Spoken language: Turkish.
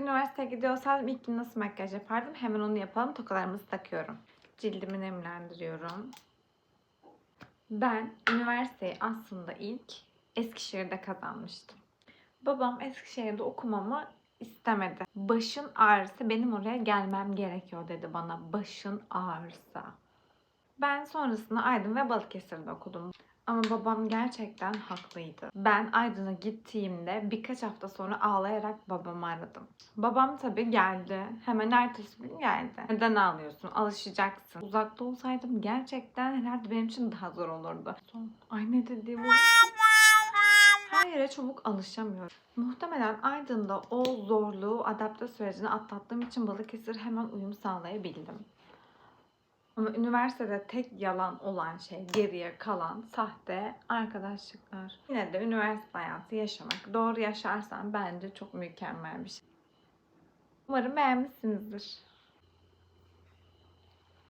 üniversiteye gidiyorsam ilk gün nasıl makyaj yapardım? Hemen onu yapalım. Tokalarımızı takıyorum. Cildimi nemlendiriyorum. Ben üniversiteyi aslında ilk Eskişehir'de kazanmıştım. Babam Eskişehir'de okumamı istemedi. Başın ağrısı benim oraya gelmem gerekiyor dedi bana. Başın ağrısı. Ben sonrasında Aydın ve Balıkesir'de okudum. Ama babam gerçekten haklıydı. Ben Aydın'a gittiğimde birkaç hafta sonra ağlayarak babamı aradım. Babam tabii geldi. Hemen ertesi gün geldi. Neden ağlıyorsun? Alışacaksın. Uzakta olsaydım gerçekten herhalde benim için daha zor olurdu. Ay ne dediğim o. Her yere çabuk alışamıyorum. Muhtemelen Aydın'da o zorluğu, adapte sürecini atlattığım için Balıkesir hemen uyum sağlayabildim. Ama üniversitede tek yalan olan şey, geriye kalan sahte arkadaşlıklar. Yine de üniversite hayatı yaşamak, doğru yaşarsan bence çok mükemmel bir şey. Umarım beğenmişsinizdir.